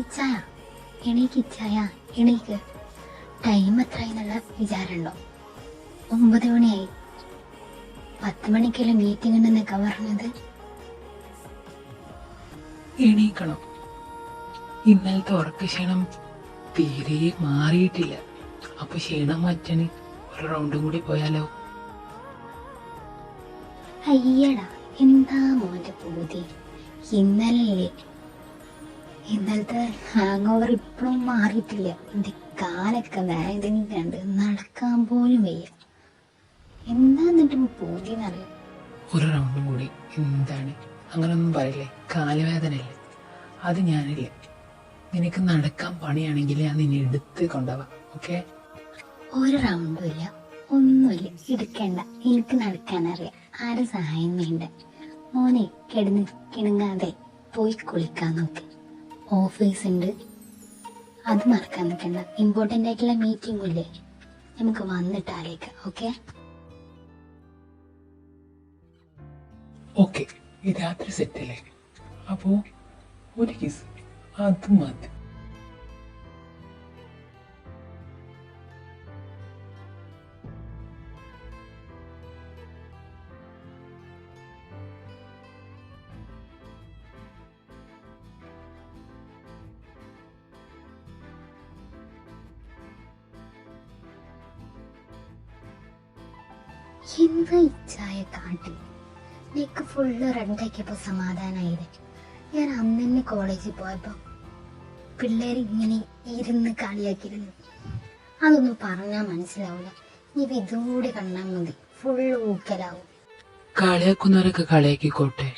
ഇച്ചായ എണീക്ക്, ഇച്ചായ എണീക്ക്. ടൈം എത്രയെന്നുള്ള വിചാരമുണ്ടോ? 9 മണിയായി. 10 മണിക്കല്ലേ മീറ്റിംഗ് ഉണ്ടെന്നൊക്കെ പറഞ്ഞത്. എണീക്കണം. ഇന്നലത്തെ ഉറക്ക ക്ഷീണം തീരെ മാറിയിട്ടില്ല. അപ്പൊ ക്ഷീണം മാറ്റാന് ഒരു റൗണ്ടും കൂടി പോയാലോ? അയ്യടാ, എന്താ മോന്റെ പൂതി? ഇന്നലത്തെ ഹാങ് ഓവർ ഇപ്പോഴും മാറിയിട്ടില്ല. എന്റെ കാലൊക്കെ വേദനിക്കുന്നുണ്ട്, നടക്കാൻ പോലും വയ്യ. എന്താ എന്നിട്ട് പൂതി എന്നറിയാം. ഒരു റൗണ്ടും കൂടി. എന്താണ് അങ്ങനൊന്നും പറയില്ലേ? കാലുവേദനയല്ലേ? അത് ഞാനില്ലേ, നിനക്ക് നടക്കാൻ പണിയാണെങ്കിൽ ഞാൻ നിന്നെ എടുത്ത് കൊണ്ടുപോവാം. ഓക്കെ? ഒരു റൗണ്ടും ഇല്ല, ഒന്നുമില്ല, എടുക്കണ്ട. എനിക്ക് നടക്കാനറിയാം, ആരും സഹായം വേണ്ട. മോനെ കിടന്ന് കിണങ്ങാതെ പോയി കുളിക്കാൻ നോക്ക്. ഓഫീസ് ഉണ്ട്, അത് മറക്കാൻ നിൽക്കണ്ട. ഇമ്പോർട്ടൻ്റ് ആയിട്ടുള്ള മീറ്റിംഗും ഇല്ലേ, നമുക്ക് വന്നിട്ട് ആലോചിക്കാം. ഓക്കെ? ഓക്കെ, ഈ രാത്രി സെറ്റല്ലേ? അപ്പോ ഒരു കിസ് അത് മതി. എന്താ ഇച്ചായ കാട്ടി? നെക്ക് ഫുള്ള് റെഡാക്കിയപ്പോ സമാധാനായത്. ഞാൻ അന്ന് തന്നെ കോളേജിൽ പോയപ്പോ പിള്ളേർ ഇങ്ങനെ ഇരുന്ന് കളിയാക്കിയിരുന്നു. അതൊന്നും പറഞ്ഞാൽ മനസ്സിലാവില്ല. നീ ഇതുകൂടി കണ്ടാൽ മതി, ഫുള്ള് ഊക്കലാവും. കളിയാക്കുന്നവരൊക്കെ കളിയാക്കിക്കോട്ടെ,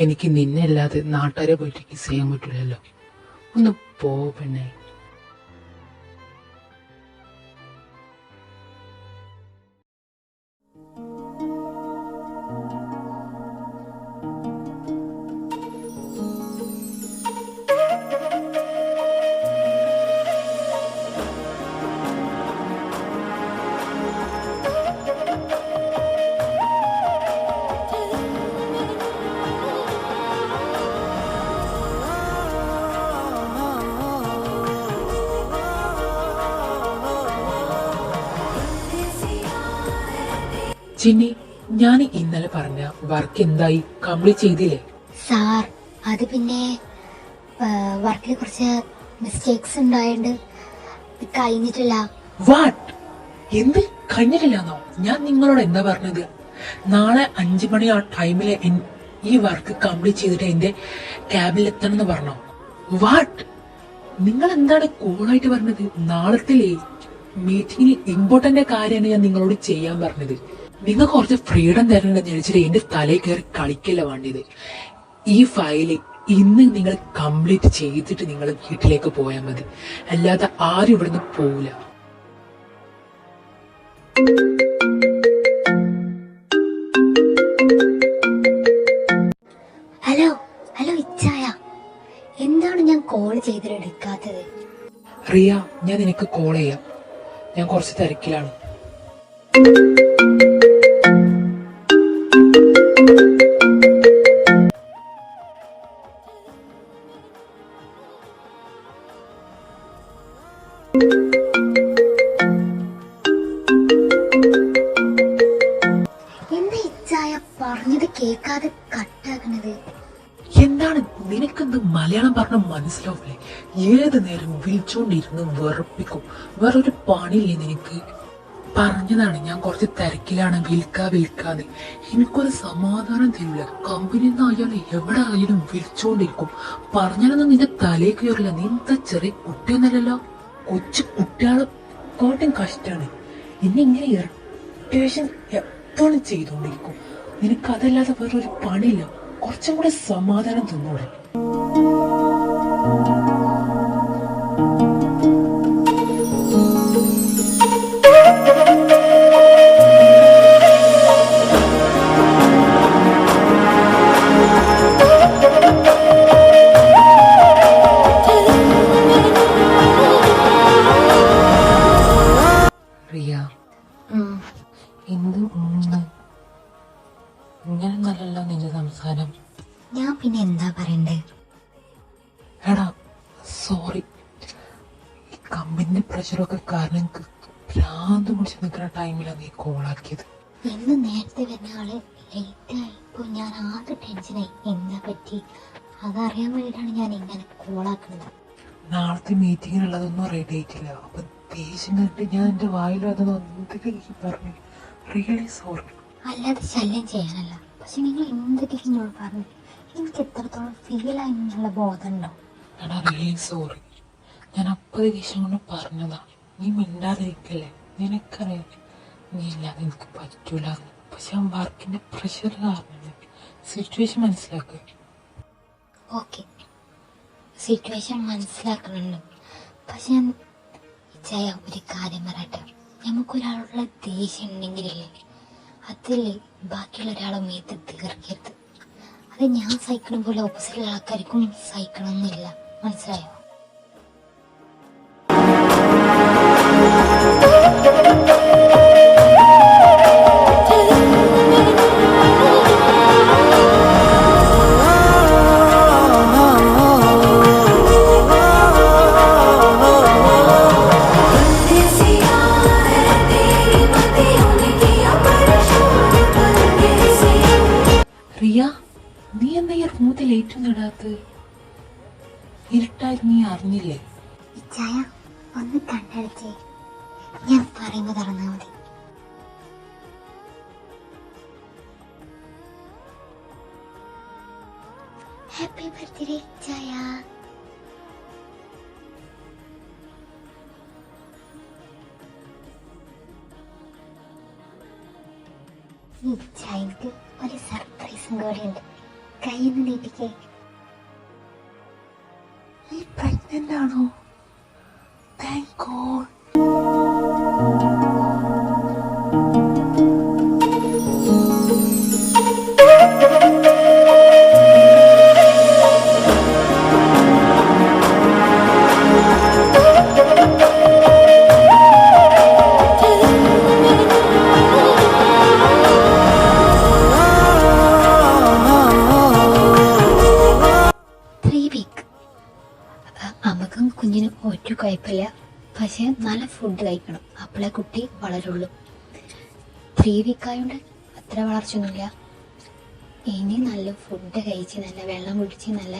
എനിക്ക് നിന്നെ അല്ലാതെ നാട്ടുകാരെ പോയിട്ട് കിസ് ചെയ്യാൻ പറ്റില്ലല്ലോ. ഒന്ന് പോ പെണ്ണേ. ചിന്നി, ഞാൻ ഇന്നലെ പറഞ്ഞ വർക്ക് എന്തായി? കംപ്ലീറ്റ് ചെയ്തില്ലേ? സാർ, അത് പിന്നെ വർക്കിൽ കുറച്ച് മിസ്റ്റേക്സ് ഉണ്ടായോണ്ട് കഴിഞ്ഞിട്ടില്ല. വാട്ട്? എന്ത് കഴിഞ്ഞിട്ടില്ലെന്നോ? ഞാൻ നിങ്ങളോട് എന്താ പറഞ്ഞത്? നാളെ 5 മണി ആ ടൈമില് ഈ വർക്ക് കംപ്ലീറ്റ് ചെയ്തിട്ട് എന്റെ ക്യാബിൽ എത്തണം എന്ന് പറഞ്ഞോ? വാട്ട്? നിങ്ങൾ എന്താണ് കൂളായിട്ട് പറഞ്ഞത്? നാളത്തെ മീറ്റിംഗിൽ ഇമ്പോർട്ടന്റ് കാര്യമാണ് ഞാൻ നിങ്ങളോട് ചെയ്യാൻ പറഞ്ഞത്. നിങ്ങൾ കുറച്ച് ഫ്രീഡം തരണമെന്ന് വിചാരിച്ചിട്ട് എന്റെ തലയിൽ കയറി കളിക്കല്ല വേണ്ടിയത്. ഈ ഫയല് ഇന്ന് നിങ്ങൾ കംപ്ലീറ്റ് ചെയ്തിട്ട് നിങ്ങൾ വീട്ടിലേക്ക് പോയാൽ മതി, അല്ലാതെ ആരും ഇവിടുന്ന് പോവില്ല. ഹലോ ഹലോ ഇച്ചായ, എന്താണ് ഞാൻ കോൾ ചെയ്തിട്ട് എടുക്കാത്തത്? റിയ, ഞാൻ നിനക്ക് കോൾ ചെയ്യാം, ഞാൻ കുറച്ച് തിരക്കിലാണ്. എന്താ ഇച്ചായ പറഞ്ഞത് കേൾക്കാതെ കട്ടാക്കണത്? എന്താണ് നിനക്കെന്ത് മലയാളം പറഞ്ഞ മനസ്സിലാവില്ലേ? ഏത് നേരം വിളിച്ചോണ്ടിരുന്ന് വെറുപ്പിക്കും. വേറൊരു പണിയില്ലേ നിനക്ക്? പറഞ്ഞതാണ്, ഞാൻ കുറച്ച് തിരക്കിലാണ്, വിൽക്കാന്ന്. എനിക്കൊരു സമാധാനം തരില്ല. കമ്പനിയിൽ നിന്ന് അയാൾ എവിടെ ആയാലും വിളിച്ചോണ്ടിരിക്കും. പറഞ്ഞാലൊന്നും നിന്റെ തലയിൽ കയറില്ല. നീ എന്താ ചെറിയ കുട്ടിയൊന്നല്ലല്ലോ, കൊച്ചു കുട്ടികളെ കാട്ടും കഷ്ടാണ്. നിന്നെ ഇങ്ങനെ ഇറിറ്റേഷൻ എപ്പോഴും ചെയ്തോണ്ടിരിക്കും. നിനക്ക് അതല്ലാതെ വേറൊരു പണിയില്ല. കുറച്ചും കൂടെ സമാധാനം തന്നൂടെ? റിയ, എന്ത് ഇങ്ങനെ നല്ലല്ലോ നിന്റെ സംസാരം. ഞാൻ പിന്നെ എന്താ പറയണ്ടേ? സോറി. ഈ കമ്പനിന്റെ പ്രഷറൊക്കെ കാരണം എനിക്ക് ഭ്രാന്ത് പിടിച്ച് നിൽക്കുന്ന ടൈമിലാണ് നീ കോളാക്കിയത്. ഇന്ന് നേരത്തെ വരുന്ന ആള് ലേറ്റ് ആയപ്പോ ഞാൻ ആകെ ടെൻഷനായി. എന്താ പറ്റി അതറിയാൻ വേണ്ടിയിട്ടാണ് ഞാൻ ഇങ്ങനെ കോളാക്കുന്നത്. നാളത്തെ മീറ്റിങ്ങിനുള്ളതൊന്നും റെഡി ആയിട്ടില്ല. അപ്പൊ ദേഷ്യം കണ്ടിട്ട് ഞാൻ എന്റെ വായിൽ അതൊന്നും എന്തൊക്കെ പറഞ്ഞു. Really sorry. അല്ലാതെ ശല്യം ചെയ്യാനല്ല, പക്ഷെ നിങ്ങൾ എന്തൊക്കെ എന്നോട് പറഞ്ഞു എനിക്ക് എത്രത്തോളം ഫീൽ ആയെന്നുള്ള ബോധമുണ്ടോ? എടാ റിയലി സോറി. ഞാൻ അപ്പത് ദേഷ്യം കൊണ്ട് പറഞ്ഞതാ. നീ മിണ്ടാതിരിക്കല്ലേ. നിനക്കറിയാം നീ ഇല്ലാതെ എനിക്ക് പറ്റൂല. പക്ഷെ ആ വർക്കിന്റെ പ്രഷർ കാരണം സിറ്റുവേഷൻ മനസ്സിലാക്കുക. ഓക്കെ, സിറ്റുവേഷൻ മനസ്സിലാക്കുന്നുണ്ട്. പക്ഷെ ഞാൻ ചായ ഒരു കാര്യം പറയട്ടെ. നമുക്കൊരാളുള്ള ദേഷ്യം ഉണ്ടെങ്കിലല്ലേ അതിൽ ബാക്കിയുള്ള ഒരാളെ മേത്ത് തീർക്കരുത്. അത് ഞാൻ സഹിക്കണം പോലെ ഓപ്പോസിറ്റുള്ള ആൾക്കാർക്കും സഹിക്കണമെന്നില്ല, മനസ്സിലായോ? റിയ, നീ എന്താ ഈ റൂമത്തെ ലേറ്റ് ഒന്നും ഇടാത്തത്? ഇരുട്ടായി നീ അറിഞ്ഞില്ലേ? ചായ ഒന്ന് കണ്ണടച്ചേ, ഞാൻ പറയുമ്പോൾ തുറന്നാൽ മതി. ഹാപ്പി ബർത്ത്ഡേ ചായ. ഈ ചായക്ക് ഒരു സർപ്രൈസും കൂടെ ഉണ്ട്. കയ്യിൽ നീട്ടിക്കേ. നീ പ്രഗ്നന്റ് ആണോ? Thank God. അമ്മക്കും കുഞ്ഞിനും ഒരു കുഴപ്പമില്ല, പക്ഷെ നല്ല ഫുഡ് കഴിക്കണം, അപ്പോഴേ കുട്ടി വളരുള്ളൂ. 3 വീക്കായോണ്ട് അത്ര വളർച്ചയൊന്നുമില്ല. ഇനി നല്ല ഫുഡ് കഴിച്ച് നല്ല വെള്ളം കുടിച്ച് നല്ല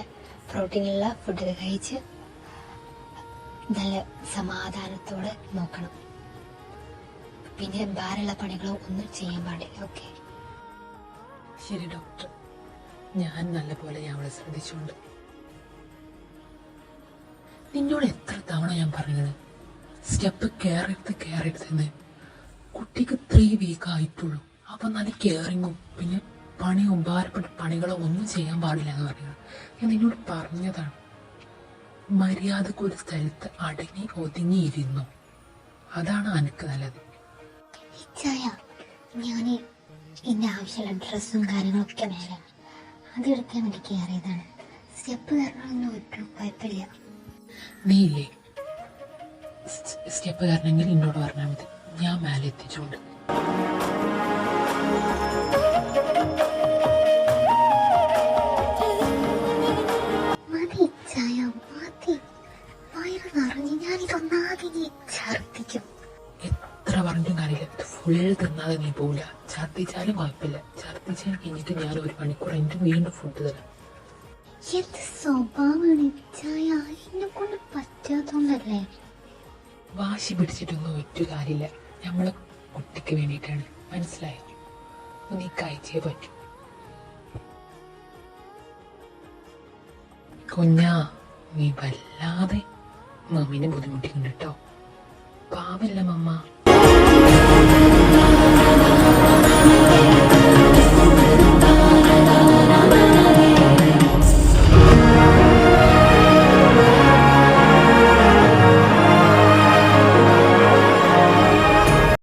പ്രോട്ടീനുള്ള ഫുഡ് കഴിച്ച് നല്ല സമാധാനത്തോടെ നോക്കണം. പിന്നെ ഭാരമുള്ള പണികളോ ഒന്നും ചെയ്യാൻ പാടില്ല. ഓക്കെ? ശരി ഡോക്ടർ, ഞാൻ നല്ലപോലെ അവളെ ശ്രദ്ധിച്ചുകൊണ്ട്. നിന്നോട് എത്ര തവണ ഞാൻ പറഞ്ഞത് സ്റ്റെപ്പ് കയറരുതെന്ന്. കുട്ടിക്ക് 3 വീക്ക് ആയിട്ടുള്ളൂ. അപ്പൊ നല്ല കെയറിങ്ങും പിന്നെ പണിയും ഭാരപ്പെട്ട പണികളോ ഒന്നും ചെയ്യാൻ പാടില്ല എന്ന് പറയുന്നത് ഞാൻ നിന്നോട് പറഞ്ഞതാണ്. മര്യാദക്ക് ഒരു സ്ഥലത്ത് അടങ്ങി ഒതുങ്ങിയിരുന്നു, അതാണ് എനിക്ക് നല്ലത്. ഞാൻ എന്റെ ആവശ്യമുള്ള ഡ്രസ്സും കാര്യങ്ങളൊക്കെ നേരെ അതെടുക്കാൻ വേണ്ടി കയറിയതാണ്. സ്റ്റെപ്പ് കയറണമെന്ന് ഒരു കുഴപ്പമില്ല. നീ ഇല്ലേ സ്റ്റെപ്പ് കയറണമെങ്കിൽ എന്നോട് പറഞ്ഞാൽ മതി, ഞാൻ മേലെ എത്തിച്ചുകൊണ്ട്. മതി ചായ മതി, വയറ് നിറഞ്ഞ് ഞാനിതൊന്നാകെ ഛർദിക്കും. എത്ര പറഞ്ഞും കാര്യമില്ല, ഫുൾ തിന്നാതെ നീ പോവില്ല. ഛർദിച്ചാലും കുഴപ്പമില്ല, ഛർദിച്ചാൽ കഴിഞ്ഞിട്ട് ഞാൻ 1 മണിക്കൂർ എനിക്ക് വീണ്ടും ഫുഡ് തരാം. എന്ത് സ്വഭാവമാണ് ചായ, എന്നെ കൊണ്ട് പറ്റാത്തോണ്ടല്ലേ. വാശി പിടിച്ചിട്ടൊന്നും ഒരു കാര്യമില്ല, നമ്മളെ കുട്ടിക്ക് വേണ്ടിയിട്ടാണ്, മനസ്സിലായോ? നീ കഴിച്ചേ പറ്റൂ. കുഞ്ഞാ, നീ വല്ലാതെ മമ്മീനെ ബുദ്ധിമുട്ടിക്കുന്നുണ്ട് കേട്ടോ. പാവല്ല മമ്മ.